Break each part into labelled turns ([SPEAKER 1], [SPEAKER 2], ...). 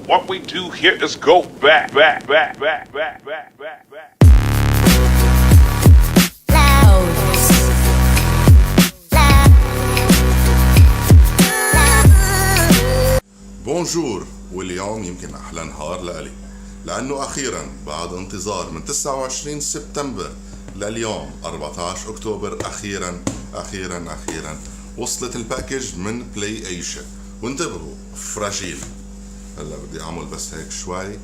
[SPEAKER 1] What we do here is go back.
[SPEAKER 2] بونجور، واليوم يمكن أحلى نهار لألي، لأنه أخيرا بعد انتظار من 29 سبتمبر لليوم 14 أكتوبر أخيرا وصلت الباكج من بلاي ايشيا. وانتبهوا، فراجيل. هلا بدي أعمل بس هيك شوي.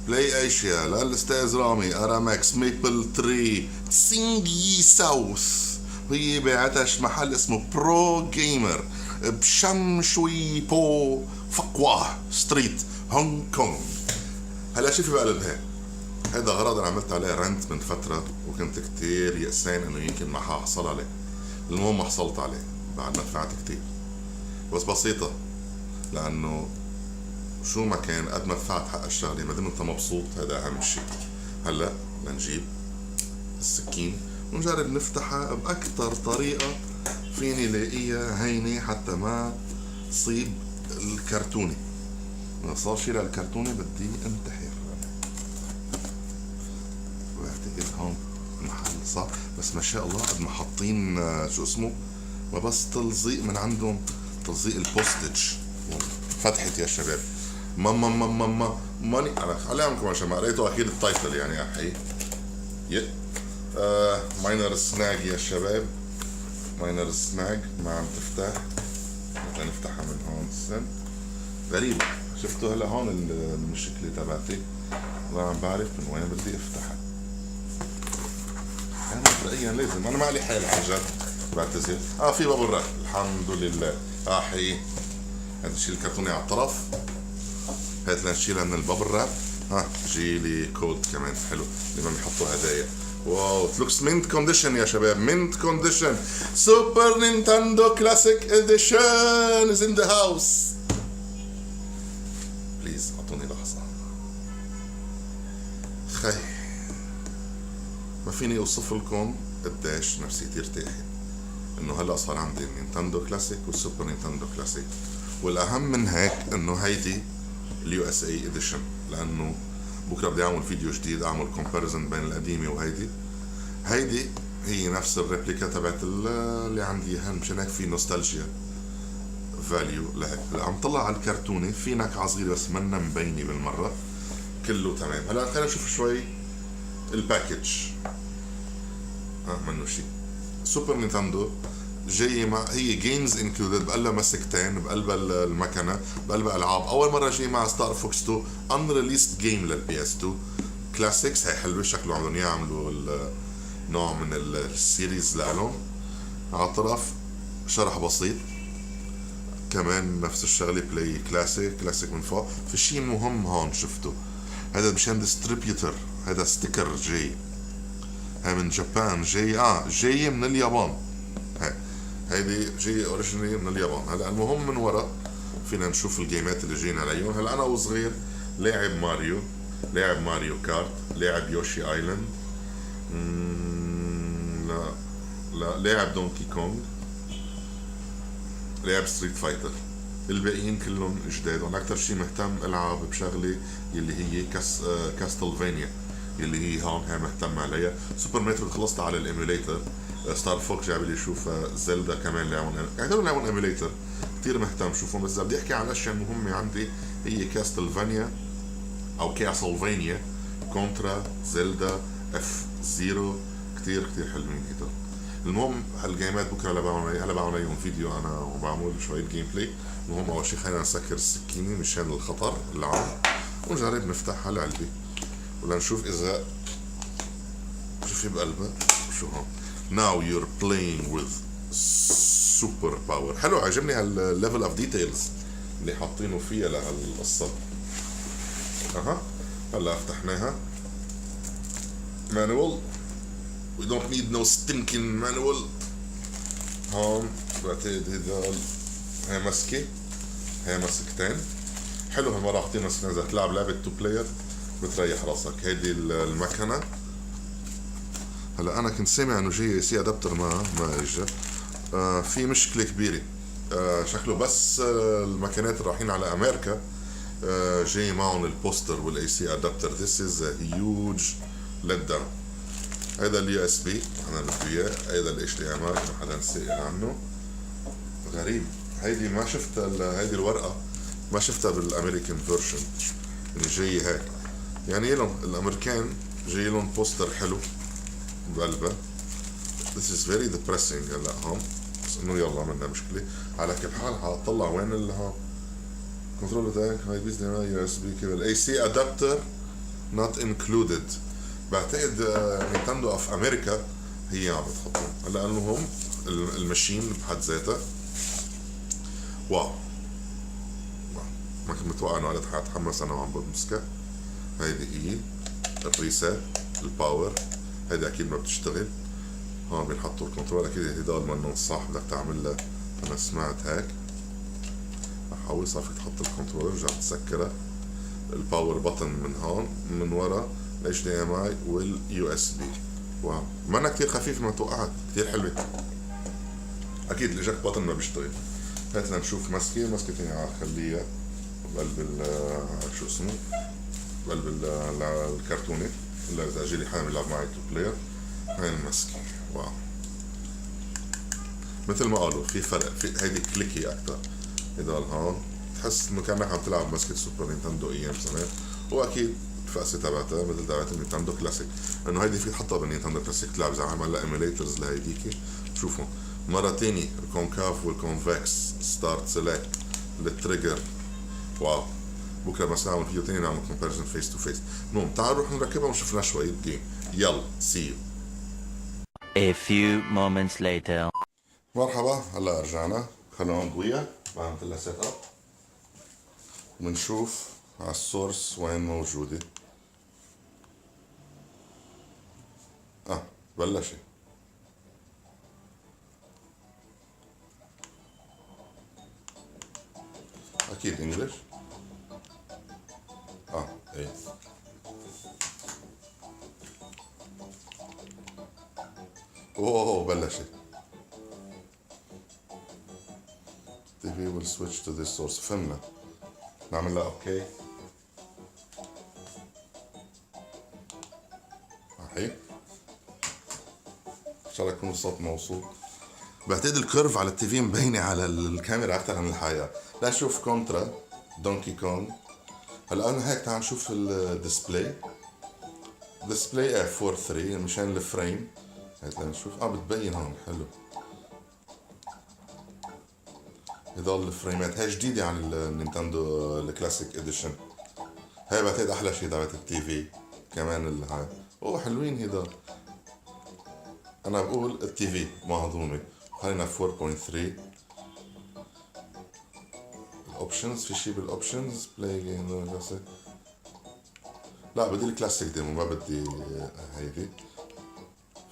[SPEAKER 2] بلاي ايشيا للأستاذ رامي أرامكس ميبل تري تسينجي ساوث، وهي بعتش محل اسمه برو جيمر بشم شوي بو فقواه ستريت هونغ كونغ. هلا شوفي بقلب هيدا غرض انا عملت عليه رنت من فترة، وكنت كتير يأسان انه يمكن ما حاحصل عليه. المهم حصلت عليه بعد ما دفعت كتير، بس بسيطة، لانه شو ما كان قد ما دفعت حق الشغلة ما دام انت مبسوط، هذا اهم شيء. هلا لنجيب السكين ونجرب نفتحها بأكتر طريقة فيني لاقيها هينة حتى ما تصيب الكرتونة. إذا صار شي للكرتونة بدي انتحر. بعتقد هون المحل صح، بس ما شاء الله قد ما حاطين شو اسمه، ما بس تلزيق من عندهم، تلزيق البوستج. فتحت يا شباب. ماما ماني انا خليكم عشان ما قريتوا اكيد التايتل يعني احي. ماينر سناج يا شباب، ماينر سناج ما عم تفتح. بدنا نفتحها من هون. السن غريبة، شفتوا هلا هون المشكلة تبعتي، ما عم بعرف من وين بدي افتحها. انا مبدئيا لازم، انا ما لي حيل عن جد، بعتذر. في بابل راب الحمد لله. حي هذا الشيء الكرتوني على الطرف، هات لنشيلها من البابل راب. جيلي كود كمان حلو لما بيحطوا هدايا. واو، لوكس مينت كونديشن يا شباب، مينت كونديشن. سوبر نينتندو كلاسيك اديشن از ان ذا هاوس. بليز اعطوني لحظة. خي ما فيني اوصف لكم قديش نفسيتي ارتاحت انه هلا صار عندي نينتندو كلاسيك والسوبر نينتندو كلاسيك. والاهم من هيك انه هيدي اليو اس اي اديشن، لانه بكره بدي اعمل فيديو جديد اعمل كومباريزن بين القديمه وهيدي. هيدي هي نفس الريبليكا تبعت اللي عندي اياها، مشان هيك في نوستالجيا فاليو لهيك. عم طلع على الكرتونه في نكعه صغيره بس منا مبينه بالمره، كله تمام. هلا خلينا نشوف شوي الباكج. منه شيء. سوبر نينتندو جاي مع هي جيمز انكلودد، بقلبها مسكتين بقلبها المكنه، بقلبها العاب. اول مره جاي مع ستار فوكس 2 انريليست جيم للبي اس 2 كلاسيكس. هي حلوه شكله، عملوا اياه، عملوا نوع من السيريز لالهم. على الطرف شرح بسيط كمان نفس الشغله، بلاي كلاسيك من فوق. في شيء مهم هون شفته، هذا مشان ديستريبيوتر، هذا ستيكر جاي هاي من جابان، جاي من اليابان. هيدي جاي اوريجينالي من اليابان. هلا المهم من ورا فينا نشوف الجيمات اللي جينا عليهم. هلا انا وصغير لاعب ماريو كارت، لاعب يوشي ايلاند، لا لاعب دونكي كونغ، لاعب ستريت فايتر. الباقيين كلهم جداد. وانا اكثر شيء مهتم العب بشغله اللي هي كاستلفانيا، اللي هي هون هي مهتم عليها. سوبر مترويد خلصت على الايميوليتر. ستار فوكس جايب لي اشوف. زلدا كمان لعبوا ايميوليتر، كثير مهتم شوفهم. بس بدي احكي عن الاشياء المهمه عندي، هي كاستلفانيا او كاسلفانيا كونترا زلدا اف زيرو، كثير حلوين هدول. المهم هالجيمات بكره هلا بعمل عليهم فيديو انا وبعمل شويه جيم بلاي. المهم اول شيء خلينا نسكر السكينه مشان الخطر اللي ونجرب نفتح هالعلبه ولنشوف اذا شوفي بقلبها شو هون. Now you're playing with super power. حلو، عجبني هالليفل اوف ديتيلز اللي حاطينه فيها لهالقصه. هلا فتحناها. مانوال. We don't need no stinking manual. هون بعتقد هي مسكه، هي مسكتين. حلو هالمره حاطين مسكتين، اذا تلعب لعبه تو بلاير بتريح راسك. هيدي المكنه. هلا انا كنت سامع انه جاي سي ادابتر ما اجى. في مشكله كبيره. شكله بس المكنات اللي رايحين على امريكا جاي معهم البوستر والاي سي ادابتر. This is a huge letdown. هيدا اليو اس بي انا بدي اياه، هيدا الاتش دي ام اي ما حدا سائل عنه. غريب، هيدي ما شفتها، هيدي الورقه ما شفتها بالامريكان فيرجن اللي جاي هيك. يعني لهم الامريكان جاي لهم بوستر حلو بقلبه. This is very depressing. هلا هون بس انه يلا عملنا مشكله. على كل حال حاطلع وين اللي هون كنترول تاعك هاي بيز يو اس بي كيبل اي سي ادابتر نوت انكلودد. بعتقد نينتندو اوف امريكا هي عم بتحطهم. هلا المهم الماشين بحد ذاتها واو ما كنت متوقع انه قاعد حتحمس انا وعم بمسكها. هيدي هي الريسيت الباور، هيدي اكيد ما بتشتغل. هون بينحطوا الكنترول، اكيد هدول منهم صح بدك تعمل لها. انا سمعت هيك حاول صار فيك تحط الكنترول رجع تسكرها. الباور بطن من هون من ورا الاتش دي ام اي واليو اس بي. واو مانا كتير خفيف ما توقعت، كتير حلوه. اكيد الاجاك بطن ما بيشتغل. هات نشوف مسكه تانية خليها بقلب شو اسمه بقلب الكرتونه الا اذا اجي لي حامل يلعب معي تو بلاير. هاي المسكه واو مثل ما قالوا في فرق، في هيدي كليكي اكثر. هدول هون تحس انه كانك عم تلعب مسكه سوبر نينتندو ايام زمان. واكيد الفقسه تبعتها مثل تبعت النينتندو كلاسيك، انه هيدي فيك تحطها بالنينتندو كلاسيك تلعب زي عمل ايميليترز لهيديك. شوفوا مره تاني الكونكاف والكونفكس ستارت سيلكت التريجر. واو بكره بس نعمل فيديو تاني نعمل كومباريزن فيس تو فيس. المهم تعالوا نروح نركبها ونشوف شويه جيم. يلا سي يو.
[SPEAKER 3] A few moments later.
[SPEAKER 2] مرحبا، هلا رجعنا. خلونا نضويها بعمل لها سيت اب ونشوف على السورس وين موجوده. بلشت. اكيد انجلش. ايه اوه بلشت. TV will switch to this source. فهمنا. نعمل لها اوكي. هي ان شاء الله يكون الصوت موصول. بعتقد الكيرف على التي في مبينه على الكاميرا اكثر من الحقيقه. لا شوف كونترا دونكي كونغ. هلا انا هيك تعال نشوف الديسبلاي. ديسبلاي F43 مشان الفريم. هيك لنشوف بتبين هون حلو. هدول الفريمات هاي جديدة عن النينتندو الكلاسيك اديشن. هاي بعتقد احلى شي تبعت التي في كمان هاي. حلوين هدول. انا بقول التي في مهضومة. خلينا 4.3. الاوبشنز في شي بالاوبشنز بلاي جيم كلاسيك. لا بدي الكلاسيك ديمو ما بدي هيدي.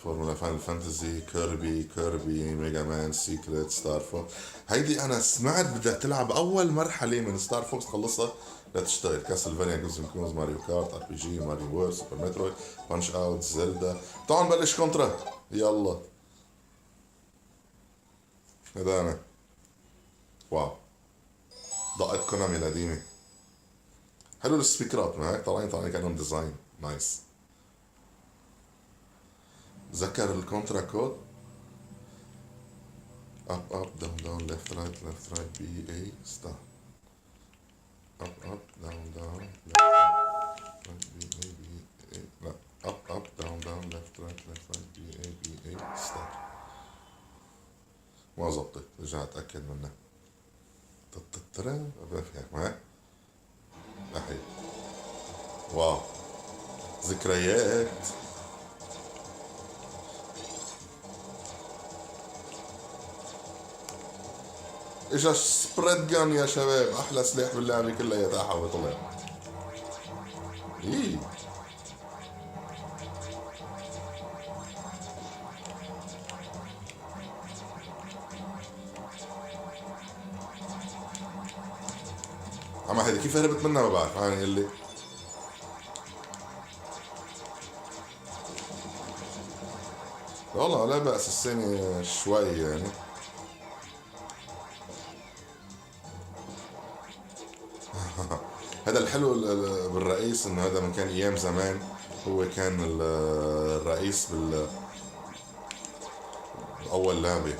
[SPEAKER 2] فورمولا فاينل فانتزي كيربي ميجا مان سيكريت ستار فوكس. هيدي انا سمعت بدها تلعب اول مرحله من ستار فوكس تخلصها لتشتغل. كاسلفانيا جوز كروز ماريو كارت ار بي جي ماريو وورد سوبر مترويد بانش اوت زلدا. تعال نبلش كونترا يلا. هذا انا واو ضاقت كونامي القديمه. حلو السبيكرات ما هيك طالعين كانهم ديزاين نايس. ذكر الكونترا كود up down left right B A start up down left right B A لا up down left right B A start. ما زبطت رجعت اتاكد منها. بفهم معك احي. واو ذكريات. اجا سبريد جان يا شباب، احلى سلاح باللعبه كلها يتاحى وطلع. اما هيدي كيف هربت منها ما بعرف. يعني اللي والله لا بأس السنة شوي يعني. هذا الحلو بالرئيس انه هذا من كان ايام زمان، هو كان الرئيس باول لعبة.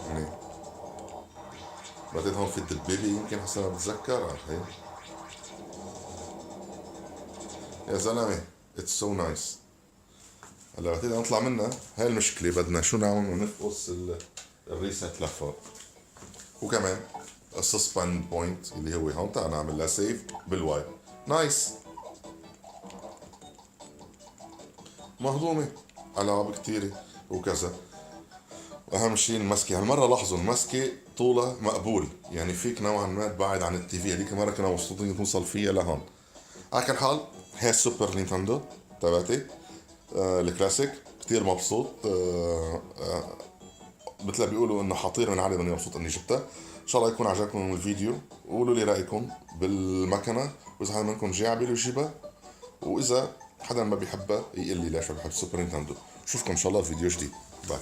[SPEAKER 2] يعني بعدين هون في الدبابة يمكن حسب ما بتذكر هي. يا زلمة اتس سو نايس. هلا بعدين نطلع منها، هاي المشكلة بدنا شو نعمل؟ نفقص الريست لفوق، وكمان السسبند بوينت اللي هو هون. تعال نعمل لها سيف بالواي. نايس، مهضومة ألعاب كتيرة وكذا. واهم شيء المسكه. هالمره لاحظوا المسكه طولها مقبول، يعني فيك نوعا ما تبعد عن التي في. هذيك المره كنا مبسوطين توصل فيها لهون. على كل حال هي السوبر نينتندو تبعتي الكلاسيك، كتير مبسوط. مثل ما بيقولوا انه حطير من عالم، اني مبسوط اني جبتها. ان شاء الله يكون عجبكم الفيديو، وقولوا لي رايكم بالمكنه، واذا حدا منكم جاي عباله يجيبها، واذا حدا ما بيحبها يقول لي ليش ما بحب السوبر نينتندو. نشوفكم ان شاء الله في فيديو جديد. باي.